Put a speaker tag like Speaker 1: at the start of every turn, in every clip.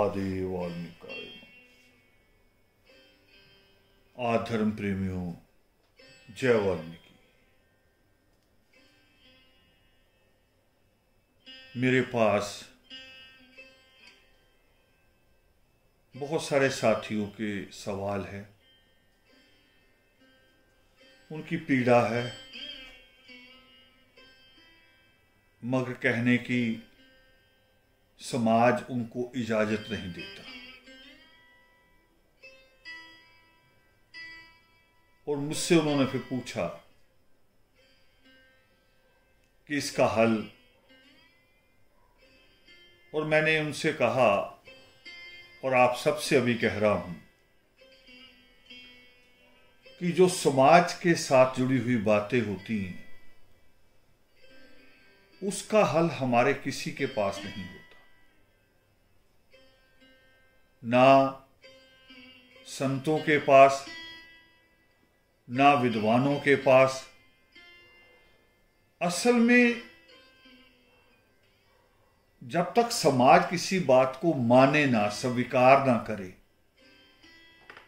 Speaker 1: आदि वाल्मीकाय। धर्म प्रेमियों, जय वाल्मीकि। मेरे पास बहुत सारे साथियों के सवाल हैं, उनकी पीड़ा है, मगर कहने की समाज उनको इजाजत नहीं देता। और मुझसे उन्होंने फिर पूछा कि इसका हल, और मैंने उनसे कहा और आप सबसे अभी कह रहा हूं कि जो समाज के साथ जुड़ी हुई बातें होती हैं उसका हल हमारे किसी के पास नहीं होता। ना संतों के पास, ना विद्वानों के पास। असल में जब तक समाज किसी बात को माने ना, स्वीकार ना करे,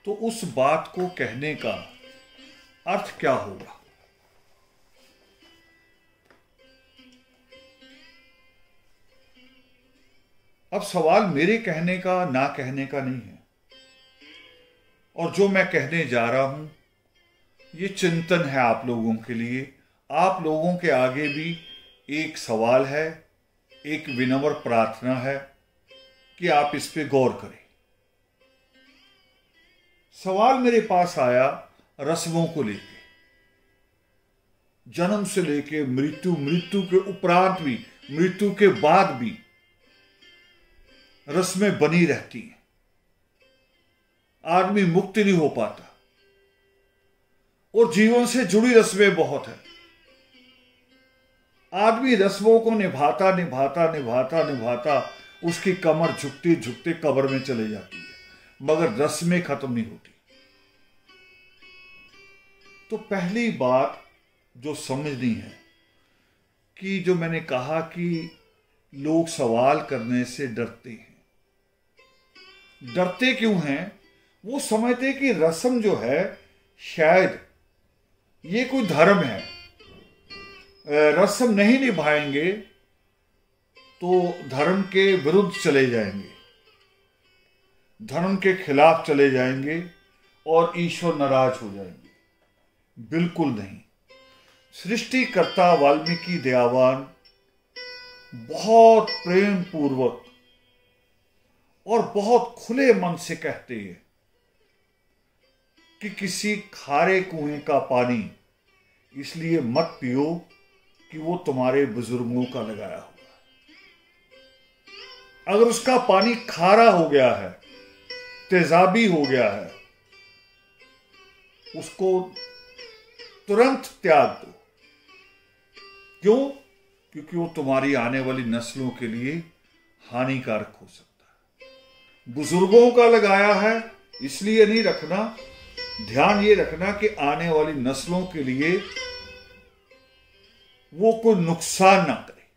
Speaker 1: तो उस बात को कहने का अर्थ क्या होगा। अब सवाल मेरे कहने का ना कहने का नहीं है, और जो मैं कहने जा रहा हूं ये चिंतन है आप लोगों के लिए। आप लोगों के आगे भी एक सवाल है, एक विनम्र प्रार्थना है कि आप इस पे गौर करें। सवाल मेरे पास आया रस्मों को लेके। जन्म से लेके मृत्यु, मृत्यु के उपरांत भी, मृत्यु के बाद भी रस्में बनी रहती हैं। आदमी मुक्त नहीं हो पाता, और जीवन से जुड़ी रस्में बहुत है। आदमी रस्मों को निभाता निभाता निभाता निभाता उसकी कमर झुकती झुकती कब्र में चले जाती है, मगर रस्में खत्म नहीं होती। तो पहली बात जो समझनी है कि जो मैंने कहा कि लोग सवाल करने से डरते हैं। डरते क्यों हैं? वो समझते कि रस्म जो है शायद ये कोई धर्म है, रस्म नहीं निभाएंगे तो धर्म के विरुद्ध चले जाएंगे, धर्म के खिलाफ चले जाएंगे और ईश्वर नाराज हो जाएंगे। बिल्कुल नहीं। सृष्टिकर्ता वाल्मीकि दयावान बहुत प्रेम पूर्वक और बहुत खुले मन से कहते हैं कि किसी खारे कुएं का पानी इसलिए मत पियो कि वो तुम्हारे बुजुर्गों का लगाया हुआ है। अगर उसका पानी खारा हो गया है, तेजाबी हो गया है, उसको तुरंत त्याग दो। क्यों? क्योंकि वो तुम्हारी आने वाली नस्लों के लिए हानिकारक हो सकता है। बुजुर्गों का लगाया है इसलिए नहीं रखना, ध्यान ये रखना कि आने वाली नस्लों के लिए वो कोई नुकसान ना करे।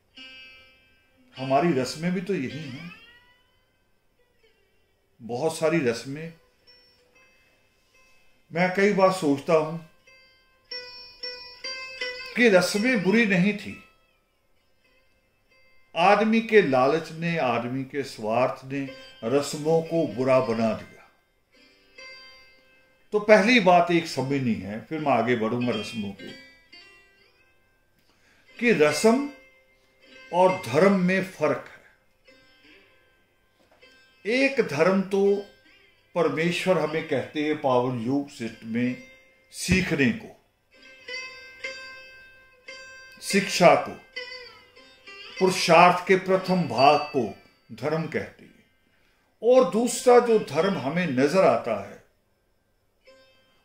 Speaker 1: हमारी रस्में भी तो यही हैं। बहुत सारी रस्में, मैं कई बार सोचता हूं कि रस्में बुरी नहीं थी। आदमी के लालच ने, आदमी के स्वार्थ ने रस्मों को बुरा बना दिया। तो पहली बात एक समझनी है, फिर मैं आगे बढ़ूंगा रस्मों के, कि रस्म और धर्म में फर्क है। एक धर्म तो परमेश्वर हमें कहते हैं पावन योग सिस्टम में सीखने को, शिक्षा को, पुरुषार्थ के प्रथम भाग को धर्म कहते हैं। और दूसरा जो धर्म हमें नजर आता है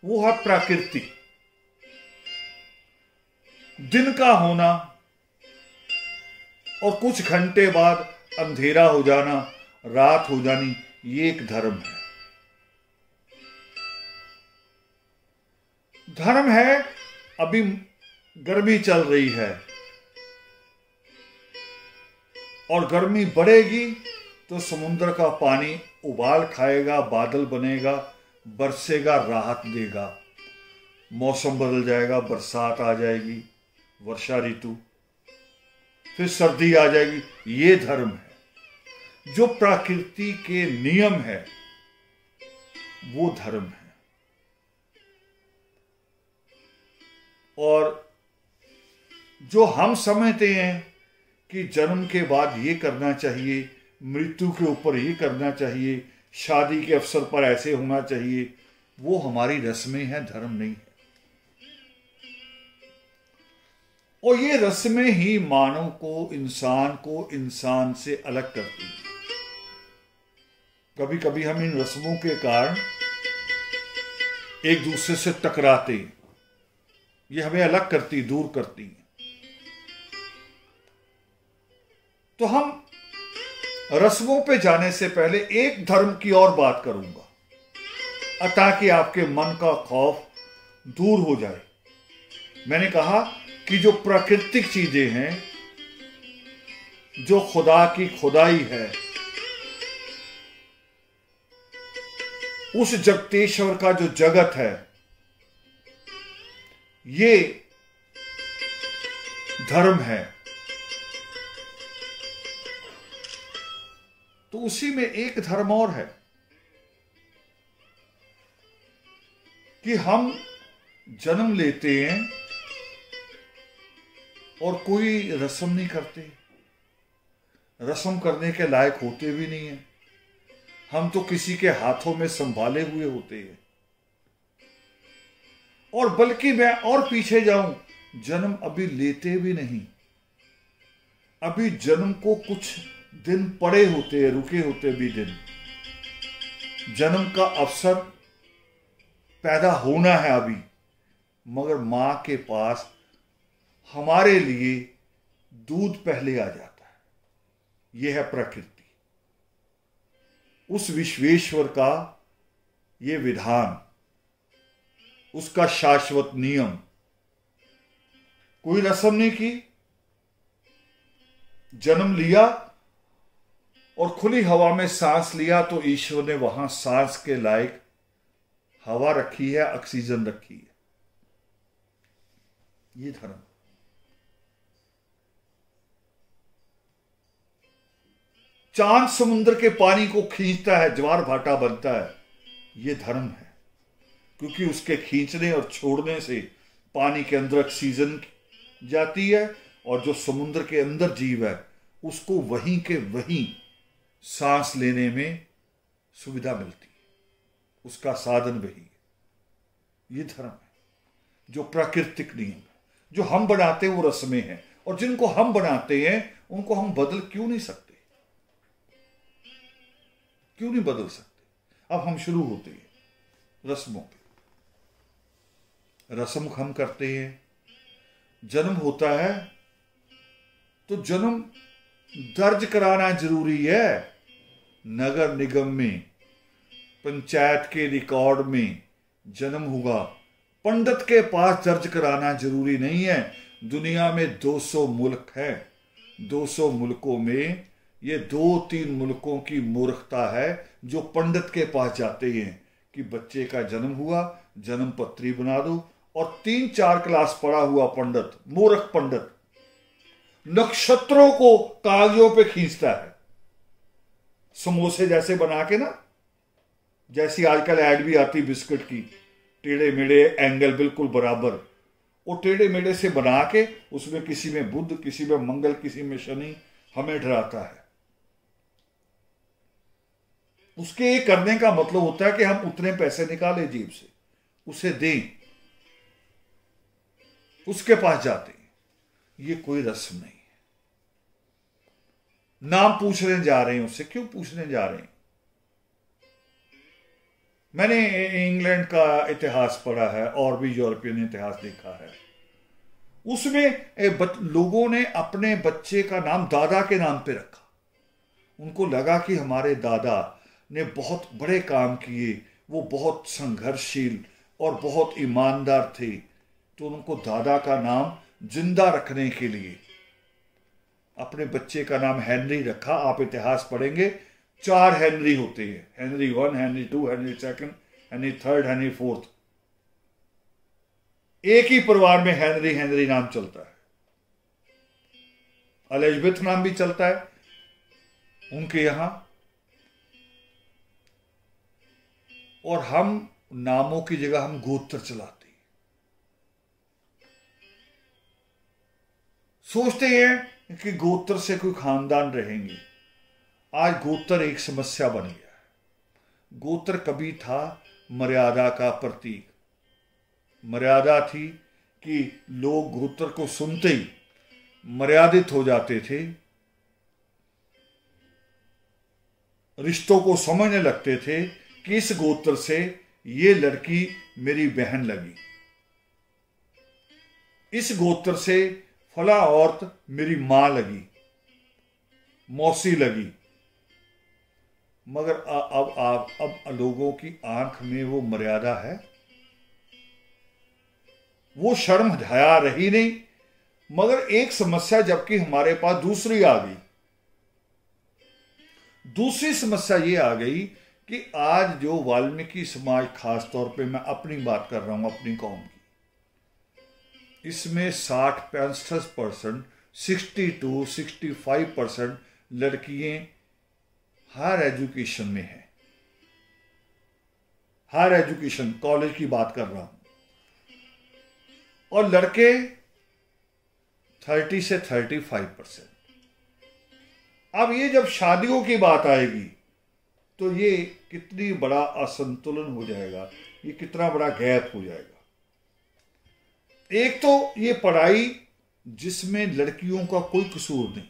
Speaker 1: वो है प्रकृति। दिन का होना और कुछ घंटे बाद अंधेरा हो जाना, रात हो जानी, ये एक धर्म है। धर्म है अभी गर्मी चल रही है और गर्मी बढ़ेगी तो समुद्र का पानी उबाल खाएगा, बादल बनेगा, बरसेगा, राहत देगा, मौसम बदल जाएगा, बरसात आ जाएगी, वर्षा ऋतु, फिर सर्दी आ जाएगी। ये धर्म है। जो प्रकृति के नियम है वो धर्म है। और जो हम समझते हैं कि जन्म के बाद ये करना चाहिए, मृत्यु के ऊपर ये करना चाहिए, शादी के अवसर पर ऐसे होना चाहिए, वो हमारी रस्में हैं, धर्म नहीं है। और ये रस्में ही मानव को, इंसान से अलग करती हैं। कभी कभी हम इन रस्मों के कारण एक दूसरे से टकराते हैं। ये हमें अलग करती, दूर करती हैं। तो हम रस्मों पे जाने से पहले एक धर्म की और बात करूंगा, ताकि आपके मन का खौफ दूर हो जाए। मैंने कहा कि जो प्राकृतिक चीजें हैं, जो खुदा की खुदाई है, उस जगतेश्वर का जो जगत है, ये धर्म है। तो उसी में एक धर्म और है कि हम जन्म लेते हैं और कोई रस्म नहीं करते, रस्म करने के लायक होते भी नहीं है। हम तो किसी के हाथों में संभाले हुए होते हैं। और बल्कि मैं और पीछे जाऊं, जन्म अभी लेते भी नहीं। अभी जन्म को कुछ दिन पड़े होते हैं, रुके होते भी दिन। जन्म का अवसर पैदा होना है अभी, मगर मां के पास हमारे लिए दूध पहले आ जाता है। यह है प्रकृति, उस विश्वेश्वर का यह विधान, उसका शाश्वत नियम। कोई रस्म नहीं की, जन्म लिया और खुली हवा में सांस लिया, तो ईश्वर ने वहां सांस के लायक हवा रखी है, ऑक्सीजन रखी है। ये धर्म। चांद समुद्र के पानी को खींचता है, ज्वार भाटा बनता है, यह धर्म है। क्योंकि उसके खींचने और छोड़ने से पानी के अंदर ऑक्सीजन जाती है, और जो समुद्र के अंदर जीव है उसको वहीं के वहीं सांस लेने में सुविधा मिलती है, उसका साधन वही है। ये धर्म है, जो प्राकृतिक नियम है। जो हम बनाते हैं वो रस्में हैं, और जिनको हम बनाते हैं उनको हम बदल क्यों नहीं सकते? क्यों नहीं बदल सकते? अब हम शुरू होते हैं रस्मों पे। रस्म हम करते हैं, जन्म होता है तो जन्म दर्ज कराना जरूरी है। नगर निगम में, पंचायत के रिकॉर्ड में जन्म हुआ, पंडित के पास दर्ज कराना जरूरी नहीं है। दुनिया में 200 मुल्क हैं, 200 मुल्कों में ये 2-3 मुल्कों की मूर्खता है जो पंडित के पास जाते हैं कि बच्चे का जन्म हुआ, जन्म पत्री बना दो। और 3-4 क्लास पढ़ा हुआ पंडित, मूर्ख पंडित, नक्षत्रों को कागजों पे खींचता है, समोसे जैसे बना के ना, जैसी आजकल ऐड भी आती बिस्किट की, टेढ़े मेढ़े एंगल बिल्कुल बराबर, वो टेढ़े मेढ़े से बना के उसमें किसी में बुध, किसी में मंगल, किसी में शनि, हमें डराता है। उसके ये करने का मतलब होता है कि हम उतने पैसे निकाले जेब से, उसे दें, उसके पास जाते हैं। ये कोई रस्म नहीं है। नाम पूछने जा रहे हैं उससे, क्यों पूछने जा रहे हैं? मैंने इंग्लैंड का इतिहास पढ़ा है और भी यूरोपियन इतिहास देखा है। उसमें लोगों ने अपने बच्चे का नाम दादा के नाम पे रखा। उनको लगा कि हमारे दादा ने बहुत बड़े काम किए, वो बहुत संघर्षशील और बहुत ईमानदार थे, तो उनको दादा का नाम जिंदा रखने के लिए अपने बच्चे का नाम हेनरी रखा। आप इतिहास पढ़ेंगे 4 हेनरी होते हैं, Henry 1, Henry 2, Henry 2, Henry 3, Henry 4। एक ही परिवार में हेनरी हेनरी नाम चलता है, एलिजाबेथ नाम भी चलता है उनके यहां। और हम नामों की जगह हम गोत्र चलाते हैं, सोचते हैं कि गोत्र से कोई खानदान रहेंगे। आज गोत्र एक समस्या बन गया है। गोत्र कभी था मर्यादा का प्रतीक। मर्यादा थी कि लोग गोत्र को सुनते ही मर्यादित हो जाते थे, रिश्तों को समझने लगते थे कि इस गोत्र से ये लड़की मेरी बहन लगी, इस गोत्र से फला औरत मेरी मां लगी, मौसी लगी। मगर अब लोगों की आंख में वो मर्यादा है, वो शर्म हया रही नहीं। मगर एक समस्या जबकि हमारे पास दूसरी आ गई। दूसरी समस्या ये आ गई कि आज जो वाल्मीकि समाज, खास तौर पे मैं अपनी बात कर रहा हूं, अपनी कौम की, इसमें 60-65%, 62-65% लड़कियां हायर एजुकेशन में हैं। हायर एजुकेशन, कॉलेज की बात कर रहा हूं। और लड़के 30 से 35%। अब ये जब शादियों की बात आएगी तो ये कितनी बड़ा असंतुलन हो जाएगा, ये कितना बड़ा गैप हो जाएगा। एक तो ये पढ़ाई जिसमें लड़कियों का कोई कसूर नहीं,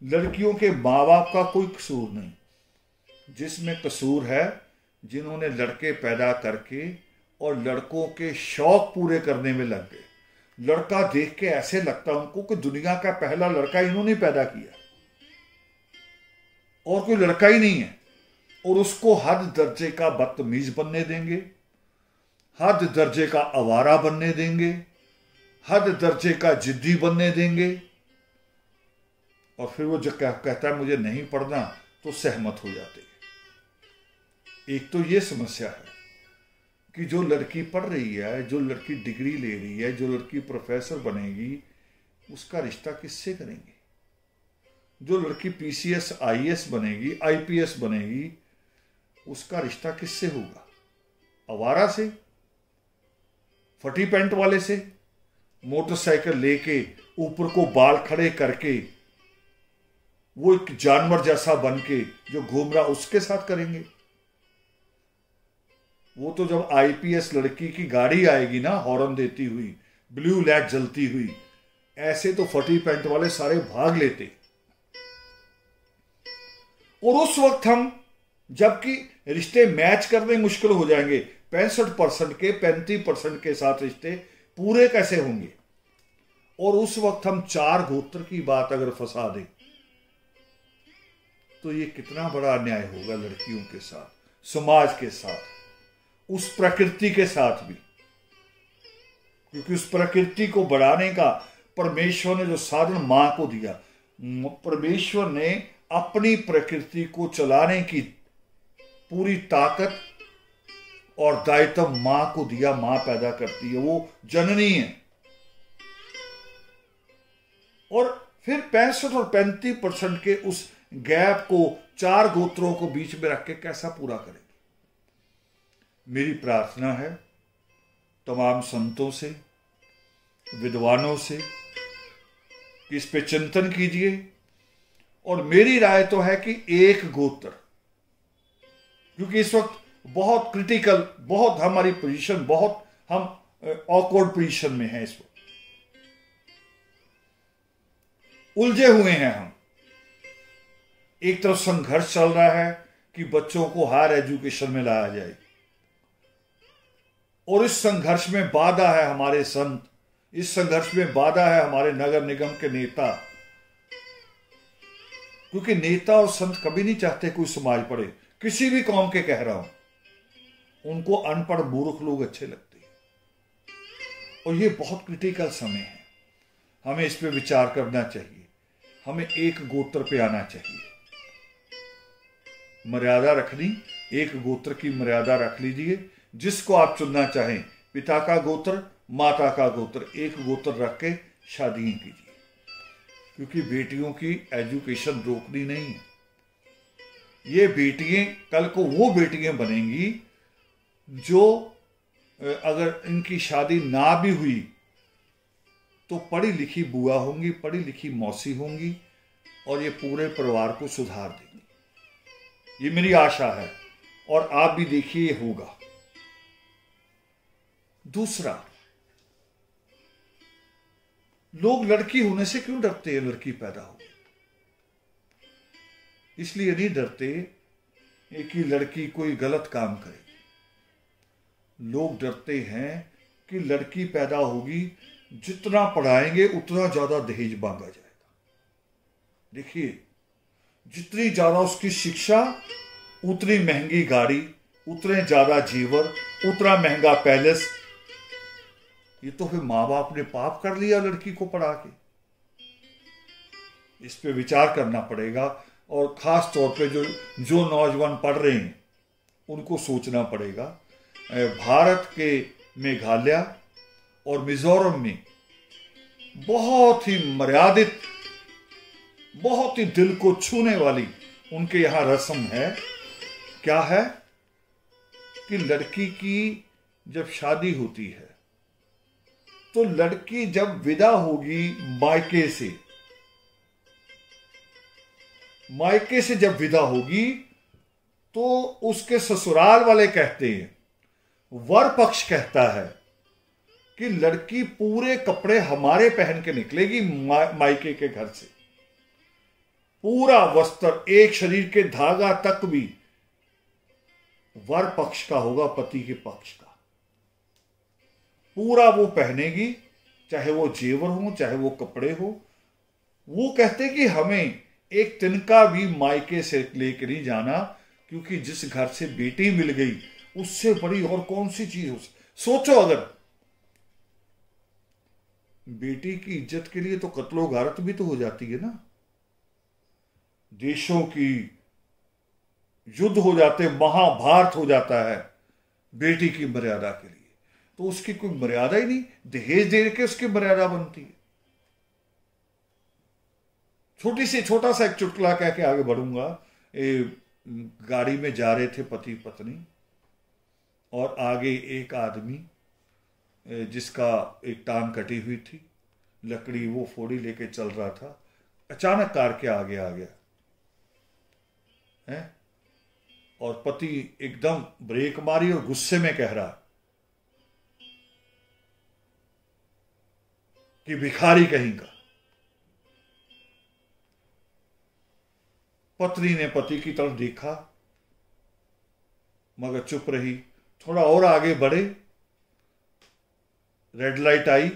Speaker 1: लड़कियों के माँ बाप का कोई कसूर नहीं, जिसमें कसूर है जिन्होंने लड़के पैदा करके और लड़कों के शौक पूरे करने में लग गए। लड़का देख के ऐसे लगता उनको कि दुनिया का पहला लड़का इन्होंने पैदा किया और कोई लड़का ही नहीं है। और उसको हद दर्जे का बदतमीज बनने देंगे, हद दर्जे का आवारा बनने देंगे, हद दर्जे का जिद्दी बनने देंगे। और फिर वो जब कहता है मुझे नहीं पढ़ना तो सहमत हो जाते हैं। एक तो ये समस्या है कि जो लड़की पढ़ रही है, जो लड़की डिग्री ले रही है, जो लड़की प्रोफेसर बनेगी, उसका रिश्ता किससे करेंगे? जो लड़की पीसीएस आईएएस बनेगी, आईपीएस बनेगी, उसका रिश्ता किससे होगा? आवारा से, फटी पैंट वाले से, मोटरसाइकिल लेके ऊपर को बाल खड़े करके वो एक जानवर जैसा बन के जो घूम रहा उसके साथ करेंगे? वो तो जब आईपीएस लड़की की गाड़ी आएगी ना, हॉर्न देती हुई, ब्लू लाइट जलती हुई, ऐसे तो फटी पैंट वाले सारे भाग लेते। और उस वक्त हम, जबकि रिश्ते मैच करने मुश्किल हो जाएंगे, 65% के 35% के साथ रिश्ते पूरे कैसे होंगे? और उस वक्त हम 4 गोत्र की बात अगर फंसा दें तो ये कितना बड़ा अन्याय होगा लड़कियों के साथ, समाज के साथ, उस प्रकृति के साथ भी। क्योंकि उस प्रकृति को बढ़ाने का परमेश्वर ने जो साधन मां को दिया, परमेश्वर ने अपनी प्रकृति को चलाने की पूरी ताकत और दायित्व मां को दिया। मां पैदा करती है, वो जननी है। और फिर 65 और 35% के उस गैप को 4 गोत्रों को बीच में रख के कैसा पूरा करेंगे? मेरी प्रार्थना है तमाम संतों से, विद्वानों से कि इस पे चिंतन कीजिए। और मेरी राय तो है कि एक गोत्र, क्योंकि इस वक्त बहुत क्रिटिकल, बहुत हमारी पोजीशन, बहुत हम ऑकवर्ड पोजीशन में हैं, इस वक्त उलझे हुए हैं हम। एक तरफ संघर्ष चल रहा है कि बच्चों को हायर एजुकेशन में लाया जाए, और इस संघर्ष में बाधा है हमारे संत, इस संघर्ष में बाधा है हमारे नगर निगम के नेता। क्योंकि नेता और संत कभी नहीं चाहते कोई समाज पढ़े, किसी भी कौम के कह रहा हूं, उनको अनपढ़ मूर्ख लोग अच्छे लगते हैं। और ये बहुत क्रिटिकल समय है, हमें इस पे विचार करना चाहिए, हमें एक गोत्र पे आना चाहिए। मर्यादा रखनी, एक गोत्र की मर्यादा रख लीजिए, जिसको आप चुनना चाहें, पिता का गोत्र, माता का गोत्र, एक गोत्र रख के शादी कीजिए, क्योंकि बेटियों की एजुकेशन रोकनी नहीं है। ये बेटियां कल को वो बेटियां बनेंगी जो अगर इनकी शादी ना भी हुई तो पढ़ी लिखी बुआ होंगी, पढ़ी लिखी मौसी होंगी, और ये पूरे परिवार को सुधार देंगी। ये मेरी आशा है, और आप भी देखिए ये होगा। दूसरा, लोग लड़की होने से क्यों डरते हैं? लड़की पैदा हो इसलिए नहीं डरते कि लड़की कोई गलत काम करेगी। लोग डरते हैं कि लड़की पैदा होगी, जितना पढ़ाएंगे उतना ज्यादा दहेज मांगा जाएगा। देखिए, जितनी ज्यादा उसकी शिक्षा, उतनी महंगी गाड़ी, उतने ज्यादा जेवर, उतना महंगा पैलेस। ये तो फिर मां बाप ने पाप कर लिया लड़की को पढ़ा के। इस पे विचार करना पड़ेगा, और खास तौर पे जो नौजवान पढ़ रहे हैं उनको सोचना पड़ेगा। भारत के मेघालय और मिजोरम में बहुत ही मर्यादित, बहुत ही दिल को छूने वाली उनके यहां रस्म है। क्या है कि लड़की की जब शादी होती है तो लड़की जब विदा होगी मायके से जब विदा होगी तो उसके ससुराल वाले कहते हैं, वर पक्ष कहता है कि लड़की पूरे कपड़े हमारे पहन के निकलेगी मायके के घर से। पूरा वस्त्र, एक शरीर के धागा तक भी वर पक्ष का होगा, पति के पक्ष का। पूरा वो पहनेगी, चाहे वो जेवर हो, चाहे वो कपड़े हो। वो कहते कि हमें एक तिनका भी मायके से लेकर नहीं जाना, क्योंकि जिस घर से बेटी मिल गई उससे बड़ी और कौन सी चीज हो। सोचो, अगर बेटी की इज्जत के लिए तो कत्लो गारत भी तो हो जाती है ना। देशों की युद्ध हो जाते, महाभारत हो जाता है बेटी की मर्यादा के लिए। तो उसकी कोई मर्यादा ही नहीं, दहेज दे के उसकी मर्यादा बनती है। छोटा सा एक चुटकुला कह के आगे बढ़ूंगा। गाड़ी में जा रहे थे पति पत्नी, और आगे एक आदमी जिसका एक टांग कटी हुई थी, लकड़ी वो फोड़ी लेके चल रहा था। अचानक कार के आगे आ गया है, और पति एकदम ब्रेक मारी और गुस्से में कह रहा कि भिखारी कहीं का। पत्नी ने पति की तरफ देखा मगर चुप रही। थोड़ा और आगे बढ़े, रेड लाइट आई,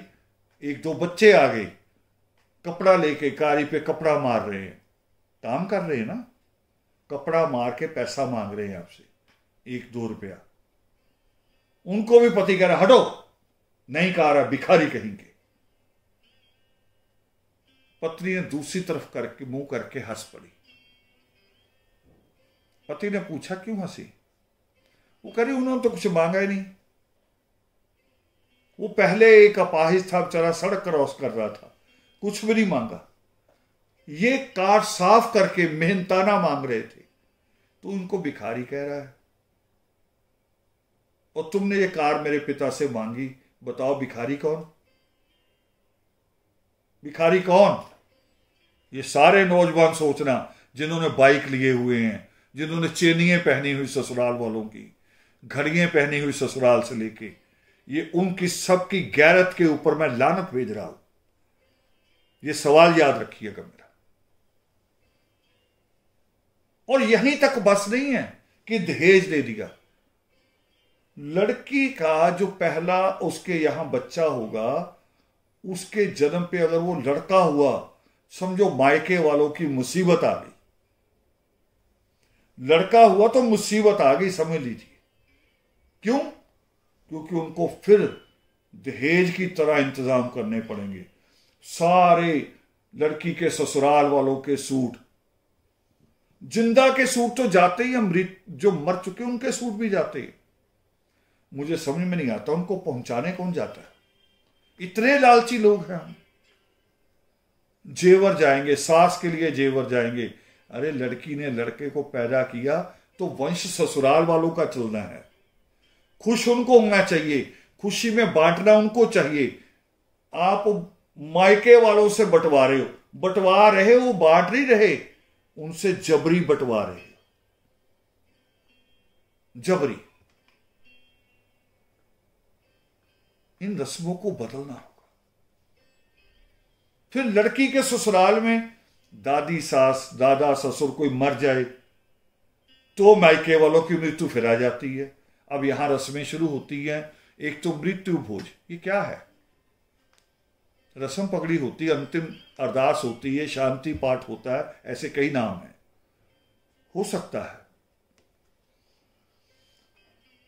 Speaker 1: एक दो बच्चे आ गए, कपड़ा लेके गाड़ी पे कपड़ा मार रहे हैं। काम कर रहे हैं ना, कपड़ा मार के पैसा मांग रहे हैं आपसे, 1-2 रुपया। उनको भी पति कह रहा हटो, नहीं कह रहा, भिखारी कहेंगे। पत्नी ने दूसरी तरफ करके मुंह करके हंस पड़ी। पति ने पूछा क्यों हंसी? वो कह रही उन्होंने तो कुछ मांगा ही नहीं। वो पहले एक अपाहिज था बेचारा, सड़क क्रॉस कर रहा था, कुछ भी नहीं मांगा। ये कार साफ करके मेहनताना मांग रहे थे, तो उनको भिखारी कह रहा है। और तुमने ये कार मेरे पिता से मांगी, बताओ भिखारी कौन? भिखारी कौन? ये सारे नौजवान सोचना जिन्होंने बाइक लिए हुए हैं, जिन्होंने चेनियां पहनी हुई ससुराल वालों की, घड़ियां पहनी हुई ससुराल से लेके, ये उनकी सबकी गैरत के ऊपर मैं लानत भेज रहा हूं। ये सवाल याद रखिएगा मेरा। और यहीं तक बस नहीं है कि दहेज दे दिया। लड़की का जो पहला उसके यहां बच्चा होगा, उसके जन्म पे अगर वो लड़का हुआ, समझो मायके वालों की मुसीबत आ गई। लड़का हुआ तो मुसीबत आ गई, समझ लीजिए। क्यों? क्योंकि उनको फिर दहेज की तरह इंतजाम करने पड़ेंगे। सारे लड़की के ससुराल वालों के सूट, जिंदा के सूट तो जाते ही, मृत जो मर चुके उनके सूट भी जाते हैं। मुझे समझ में नहीं आता उनको पहुंचाने कौन जाता है। इतने लालची लोग हैं हम। जेवर जाएंगे, सास के लिए जेवर जाएंगे। अरे लड़की ने लड़के को पैदा किया तो वंश ससुराल वालों का चलना है, खुश उनको होना चाहिए, खुशी में बांटना उनको चाहिए। आप मायके वालों से बंटवा रहे हो, बांट नहीं रहे, उनसे जबरी बंटवा रहे, जबरी। इन रस्मों को बदलना होगा। फिर लड़की के ससुराल में दादी सास दादा ससुर कोई मर जाए तो मायके वालों की मृत्यु फिर आ जाती है। अब यहां रस्में शुरू होती हैं। एक तो मृत्यु भोज, ये क्या है? रस्म पगड़ी होती है, अंतिम अरदास होती है, शांति पाठ होता है, ऐसे कई नाम हैं, हो सकता है।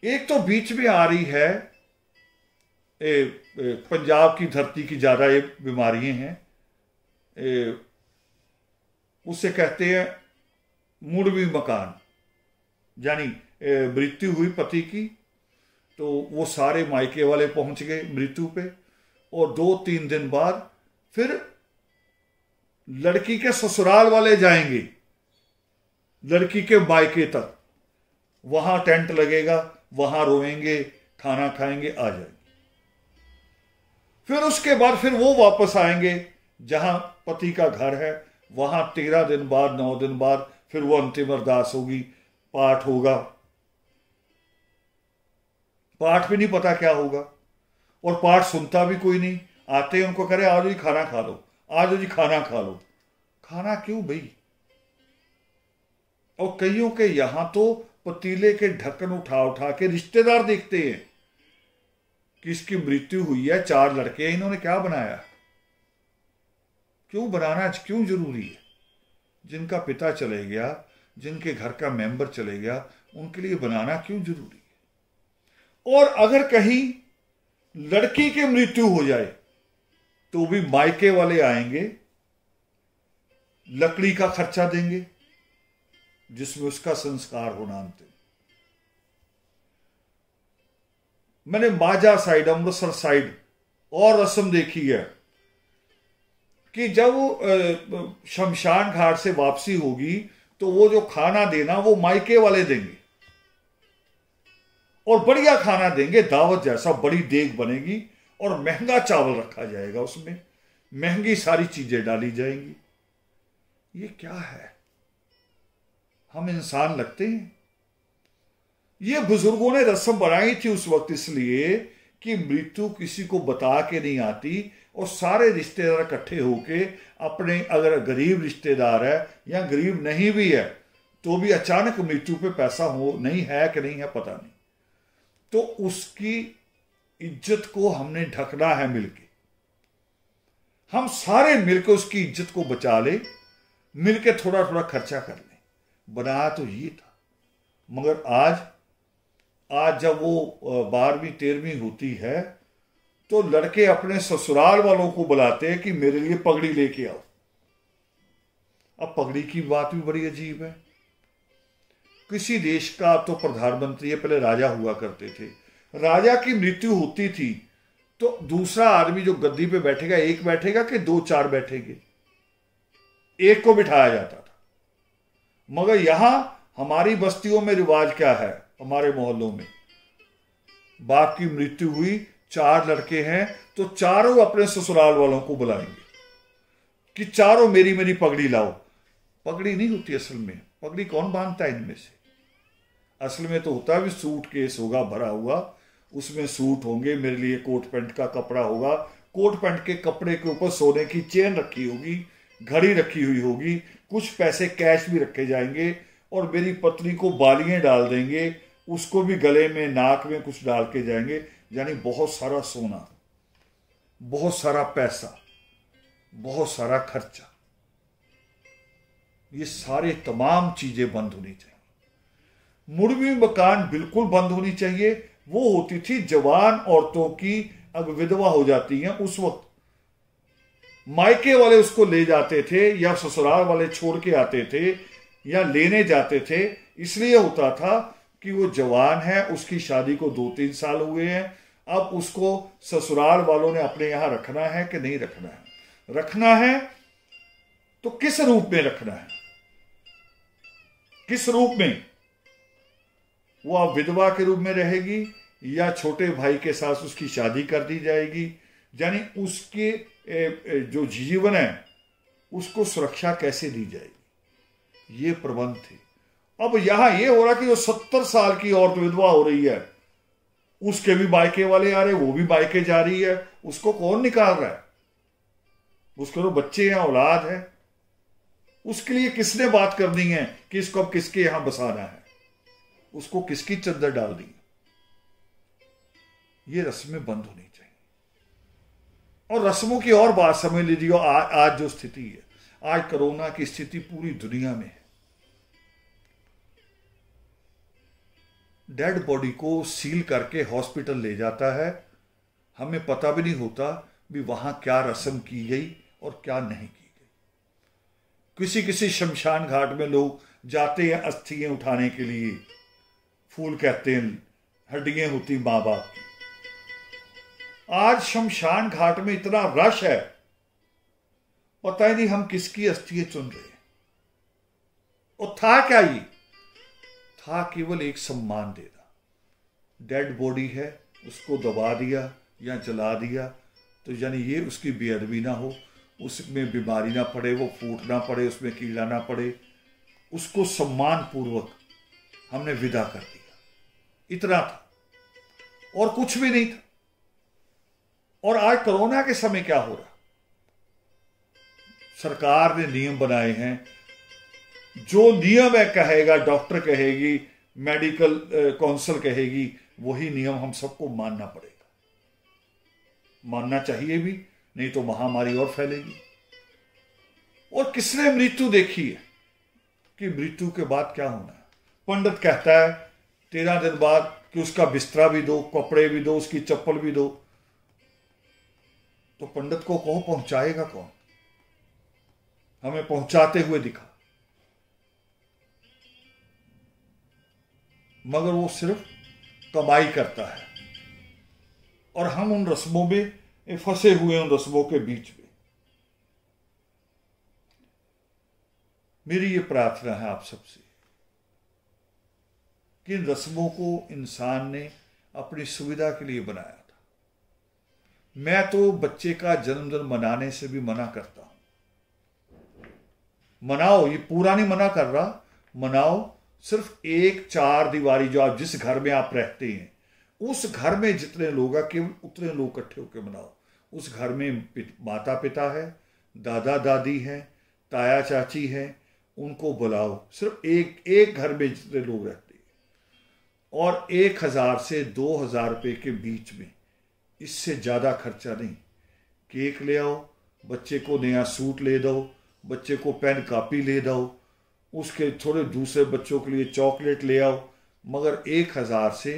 Speaker 1: एक तो बीच में आ रही है पंजाब की धरती की ज्यादा ये बीमारियां हैं, उसे कहते हैं मुड़वी मकान। यानी मृत्यु हुई पति की तो वो सारे मायके वाले पहुंच गए मृत्यु पे, और 2-3 दिन बाद फिर लड़की के ससुराल वाले जाएंगे लड़की के मायके तक, वहां टेंट लगेगा, वहां रोएंगे, खाना खाएंगे, आ जाएंगे। फिर उसके बाद फिर वो वापस आएंगे जहां पति का घर है, वहां 13 दिन बाद 9 दिन बाद फिर वो अंतिम अरदास होगी, पाठ होगा। पाठ भी नहीं पता क्या होगा, और पाठ सुनता भी कोई नहीं। आते हैं उनको करे आज जी खाना खा लो, आज जी खाना खा लो। खाना क्यों भाई? और कईयों के यहां तो पतीले के ढक्कन उठा उठा के रिश्तेदार देखते हैं कि इसकी मृत्यु हुई है, 4 लड़के हैं, इन्होंने क्या बनाया? क्यों बनाना क्यों जरूरी है? जिनका पिता चले गया, जिनके घर का मेंबर चले गया, उनके लिए बनाना क्यों जरूरी है? और अगर कहीं लड़की की मृत्यु हो जाए तो भी मायके वाले आएंगे, लकड़ी का खर्चा देंगे जिसमें उसका संस्कार होना अंतिम। मैंने माजा साइड, अमृतसर साइड और रस्म देखी है कि जब शमशान घाट से वापसी होगी तो वो जो खाना देना वो मायके वाले देंगे, और बढ़िया खाना देंगे, दावत जैसा, बड़ी देग बनेगी और महंगा चावल रखा जाएगा, उसमें महंगी सारी चीजें डाली जाएंगी। ये क्या है? हम इंसान लगते हैं? ये बुजुर्गों ने रस्म बनाई थी उस वक्त इसलिए कि मृत्यु किसी को बता के नहीं आती, और सारे रिश्तेदार इकट्ठे होके अपने, अगर गरीब रिश्तेदार है या गरीब नहीं भी है तो भी अचानक मृत्यु पे पैसा हो, नहीं है कि नहीं है पता नहीं, तो उसकी इज्जत को हमने ढकना है मिलके। हम सारे मिलकर उसकी इज्जत को बचा ले, मिलके थोड़ा थोड़ा खर्चा कर ले। बनाया तो ये था, मगर आज जब वो 12वीं 13वीं होती है तो लड़के अपने ससुराल वालों को बुलाते हैं कि मेरे लिए पगड़ी लेके आओ। अब पगड़ी की बात भी बड़ी अजीब है। किसी देश का तो प्रधानमंत्री है, पहले राजा हुआ करते थे, राजा की मृत्यु होती थी तो दूसरा आदमी जो गद्दी पे बैठेगा, एक बैठेगा कि 2-4 बैठेंगे? एक को बिठाया जाता था। मगर यहां हमारी बस्तियों में रिवाज क्या है, हमारे मोहल्लों में, बाप की मृत्यु हुई, 4 लड़के हैं तो चारों अपने ससुराल वालों को बुलाएंगे कि चारों मेरी मेरी पगड़ी लाओ। पगड़ी नहीं होती असल में, पगड़ी कौन बांधता है इनमें से? असल में तो होता है सूट केस होगा भरा हुआ, उसमें सूट होंगे, मेरे लिए कोट पैंट का कपड़ा होगा, कोट पैंट के कपड़े के ऊपर सोने की चेन रखी होगी, घड़ी रखी हुई होगी, कुछ पैसे कैश भी रखे जाएंगे, और मेरी पत्नी को बालियां डाल देंगे, उसको भी गले में नाक में कुछ डाल के जाएंगे। यानी बहुत सारा सोना, बहुत सारा पैसा, बहुत सारा खर्चा। ये सारे तमाम चीजें बंद होनी चाहिए। मुड़वी मकान बिल्कुल बंद होनी चाहिए। वो होती थी जवान औरतों की, अब विधवा हो जाती हैं, उस वक्त मायके वाले उसको ले जाते थे या ससुराल वाले छोड़ के आते थे या लेने जाते थे, इसलिए होता था कि वो जवान है, उसकी शादी को 2-3 साल हुए हैं, अब उसको ससुराल वालों ने अपने यहां रखना है कि नहीं रखना है। रखना है तो किस रूप में रखना है, किस रूप में? वो अब विधवा के रूप में रहेगी या छोटे भाई के साथ उसकी शादी कर दी जाएगी? यानी उसके जो जीवन है उसको सुरक्षा कैसे दी जाएगी, ये प्रबंध थे। अब यहां ये हो रहा कि जो 70 साल की औरत विधवा हो रही है, उसके भी बायके वाले आ रहे, वो भी बायके जा रही है, उसको कौन निकाल रहा है? उसके तो बच्चे हैं, औलाद है, उसके लिए किसने बात करनी है कि इसको अब किसके यहां बसाना है, उसको किसकी चद्दर डाल दी? ये रस्में बंद होनी चाहिए। और रस्मों की और बात समझ लीजिए, आज जो स्थिति है, आज कोरोना की स्थिति पूरी दुनिया में है। डेड बॉडी को सील करके हॉस्पिटल ले जाता है, हमें पता भी नहीं होता भी वहां क्या रस्म की गई और क्या नहीं की गई। किसी किसी शमशान घाट में लोग जाते हैं अस्थियां उठाने के लिए, फूल कहते हैं, हड्डियां होती मां बाप की। आज शमशान घाट में इतना रश है, पता ही नहीं हम किसकी अस्थियां चुन रहे हैं। और था क्या? ये था केवल एक सम्मान देना। डेड बॉडी है, उसको दबा दिया या जला दिया, तो यानी ये उसकी बेअदबी ना हो, उसमें बीमारी ना पड़े, वो फूट ना पड़े, उसमें कीड़ा ना पड़े, उसको सम्मान पूर्वक हमने विदा कर दिया। इतना था और कुछ भी नहीं था। और आज कोरोना के समय क्या हो रहा? सरकार ने नियम बनाए हैं, जो नियम है कहेगा, डॉक्टर कहेगी, मेडिकल काउंसिल कहेगी, वही नियम हम सबको मानना पड़ेगा। मानना चाहिए भी, नहीं तो महामारी और फैलेगी। और किसने मृत्यु देखी है कि मृत्यु के बाद क्या होना है? पंडित कहता है 13 दिन बाद कि उसका बिस्तरा भी दो, कपड़े भी दो, उसकी चप्पल भी दो। तो पंडित को कहो, पहुंचाएगा कौन? हमें पहुंचाते हुए दिखा, मगर वो सिर्फ कमाई करता है और हम उन रस्मों में फंसे हुए, उन रस्मों के बीच में। मेरी ये प्रार्थना है आप सबसे कि इन रस्मों को इंसान ने अपनी सुविधा के लिए बनाया था। मैं तो बच्चे का जन्मदिन मनाने से भी मना करता हूं। मनाओ, ये पूरा नहीं मना कर रहा, मनाओ। सिर्फ एक 4 दीवारी जो आप जिस घर में आप रहते हैं, उस घर में जितने लोग हैं केवल उतने लोग इकट्ठे होकर मनाओ। उस घर में माता पिता है, दादा दादी है, ताया चाची है, उनको बुलाओ। सिर्फ एक घर में जितने लोग रहते हैं, और 1000 से 2000 रुपये के बीच में, इससे ज्यादा खर्चा नहीं। केक ले आओ, बच्चे को नया सूट ले दो, बच्चे को पेन कापी ले दो, उसके थोड़े दूसरे बच्चों के लिए चॉकलेट ले आओ, मगर 1000 से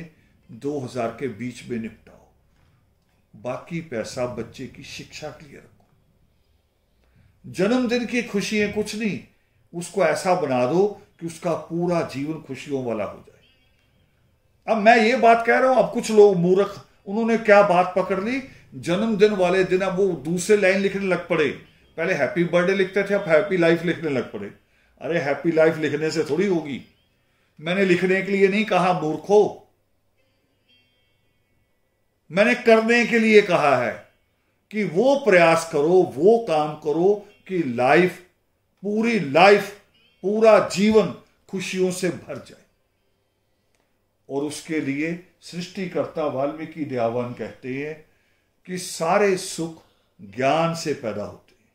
Speaker 1: 2000 के बीच में निपटाओ। बाकी पैसा बच्चे की शिक्षा के लिए रखो। जन्मदिन की खुशी है कुछ नहीं, उसको ऐसा बना दो कि उसका पूरा जीवन खुशियों वाला हो जाए। अब मैं ये बात कह रहा हूं, अब कुछ लोग मूर्ख, उन्होंने क्या बात पकड़ ली, जन्मदिन वाले दिन अब वो दूसरे लाइन लिखने लग पड़े। पहले हैप्पी बर्थडे लिखते थे, अब हैप्पी लाइफ लिखने लग पड़े। अरे हैप्पी लाइफ लिखने से थोड़ी होगी, मैंने लिखने के लिए नहीं कहा मूर्खो, मैंने करने के लिए कहा है कि वो प्रयास करो, वो काम करो कि लाइफ, पूरी लाइफ, पूरा जीवन खुशियों से भर जाए। और उसके लिए सृष्टिकर्ता वाल्मीकि दयावान कहते हैं कि सारे सुख ज्ञान से पैदा होते हैं,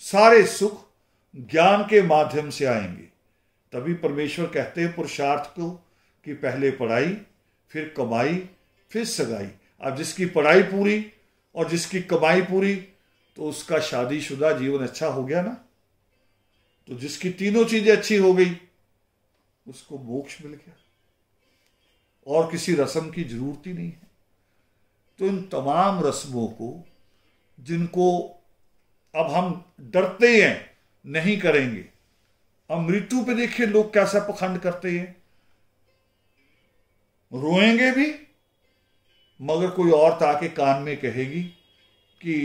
Speaker 1: सारे सुख ज्ञान के माध्यम से आएंगे। तभी परमेश्वर कहते हैं पुरुषार्थ को कि पहले पढ़ाई, फिर कमाई, फिर सगाई। अब जिसकी पढ़ाई पूरी और जिसकी कमाई पूरी, तो उसका शादीशुदा जीवन अच्छा हो गया ना। तो जिसकी तीनों चीजें अच्छी हो गई, उसको मोक्ष मिल गया और किसी रस्म की जरूरत ही नहीं है। तो इन तमाम रस्मों को, जिनको अब हम डरते हैं, नहीं करेंगे। अब मृत्यु पे देखिए लोग कैसा पखंड करते हैं, रोएंगे भी मगर कोई औरत आके कान में कहेगी कि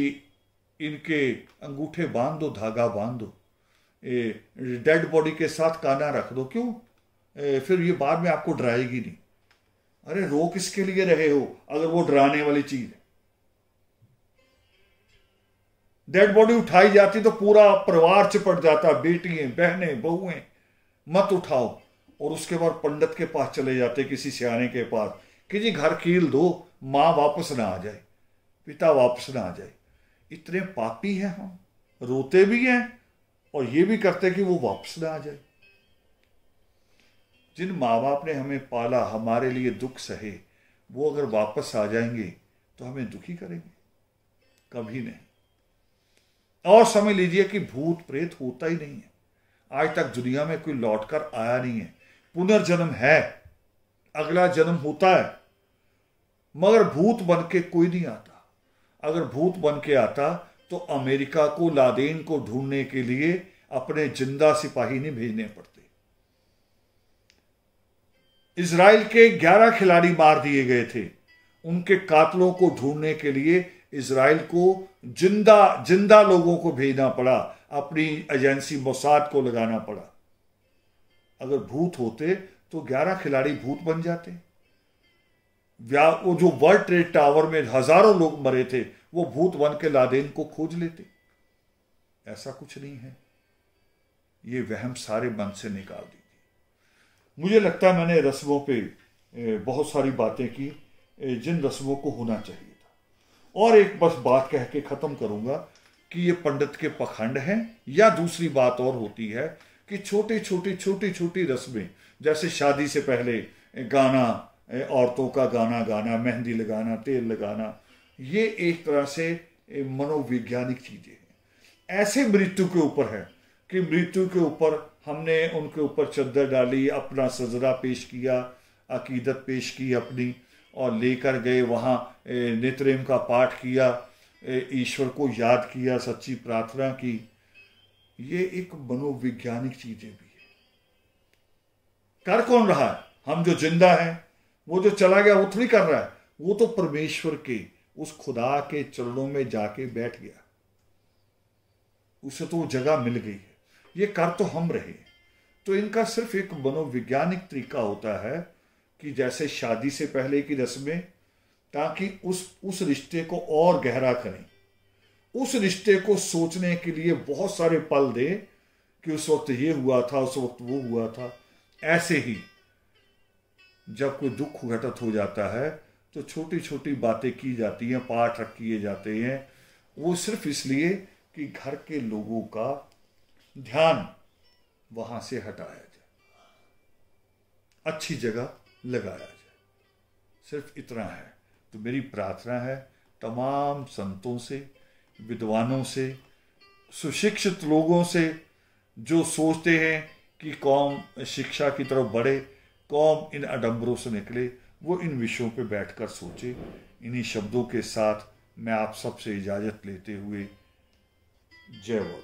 Speaker 1: इनके अंगूठे बांध दो, धागा बांध दो, डेड बॉडी के साथ काना रख दो। क्यों? फिर ये बाद में आपको डराएगी नहीं। अरे रो किसके लिए रहे हो अगर वो डराने वाली चीज है? डेड बॉडी उठाई जाती तो पूरा परिवार चिपट जाता, बेटियां, बहनें, बहुएं, मत उठाओ। और उसके बाद पंडित के पास चले जाते, किसी सियाने के पास, कि जी घर कील दो, मां वापस ना आ जाए, पिता वापस ना आ जाए। इतने पापी हैं हम, रोते भी हैं और ये भी करते कि वो वापस ना आ जाए। जिन माँ बाप ने हमें पाला, हमारे लिए दुख सहे, वो अगर वापस आ जाएंगे तो हमें दुखी करेंगे? कभी नहीं। और समझ लीजिए कि भूत प्रेत होता ही नहीं है। आज तक दुनिया में कोई लौटकर आया नहीं है। पुनर्जन्म है, अगला जन्म होता है, मगर भूत बन के कोई नहीं आता। अगर भूत बन के आता तो अमेरिका को लादेन को ढूंढने के लिए अपने जिंदा सिपाही नहीं भेजने पड़ते। इजराइल के 11 खिलाड़ी मार दिए गए थे, उनके कातलों को ढूंढने के लिए इजराइल को जिंदा लोगों को भेजना पड़ा, अपनी एजेंसी मोसाद को लगाना पड़ा। अगर भूत होते तो 11 खिलाड़ी भूत बन जाते। वो जो वर्ल्ड ट्रेड टावर में हजारों लोग मरे थे, वो भूत बन के लादेन को खोज लेते। ऐसा कुछ नहीं है। ये वहम सारे मन से निकाल दीजिए। मुझे लगता है मैंने रस्मों पे बहुत सारी बातें की, जिन रस्मों को होना चाहिए था। और एक बस बात कह के खत्म करूंगा कि ये पंडित के पखंड हैं, या दूसरी बात और होती है कि छोटी छोटी रस्में, जैसे शादी से पहले गाना, औरतों का गाना गाना, मेहंदी लगाना, तेल लगाना, ये एक तरह से मनोवैज्ञानिक चीजें हैं। ऐसे मृत्यु के ऊपर है कि मृत्यु के ऊपर हमने उनके ऊपर चद्दर डाली, अपना सजरा पेश किया, अकीदत पेश की अपनी, और लेकर गए वहाँ नितरेम का पाठ किया, ईश्वर को याद किया, सच्ची प्रार्थना की। ये एक मनोवैज्ञानिक चीजें भी है। कर कौन रहा है? हम जो जिंदा हैं। वो जो चला गया वो थोड़ी कर रहा है, वो तो परमेश्वर के, उस खुदा के चरणों में जाके बैठ गया, उसे तो वो जगह मिल गई है। ये कर तो हम रहे। तो इनका सिर्फ एक मनोवैज्ञानिक तरीका होता है कि जैसे शादी से पहले की रस्में, ताकि उस रिश्ते को और गहरा करें, उस रिश्ते को सोचने के लिए बहुत सारे पल दे कि उस वक्त ये हुआ था, उस वक्त वो हुआ था। ऐसे ही जब कोई दुख घटित हो जाता है तो छोटी छोटी बातें की जाती हैं, पाठ किए जाते हैं, वो सिर्फ इसलिए कि घर के लोगों का ध्यान वहां से हटाया जाए, अच्छी जगह लगाया जाए। सिर्फ इतना है। तो मेरी प्रार्थना है तमाम संतों से, विद्वानों से, सुशिक्षित लोगों से, जो सोचते हैं कि कौम शिक्षा की तरफ बढ़े, कौम इन आडंबरों से निकले, वो इन विषयों पे बैठकर सोचे। इन्हीं शब्दों के साथ मैं आप सबसे इजाजत लेते हुए, जय बोल।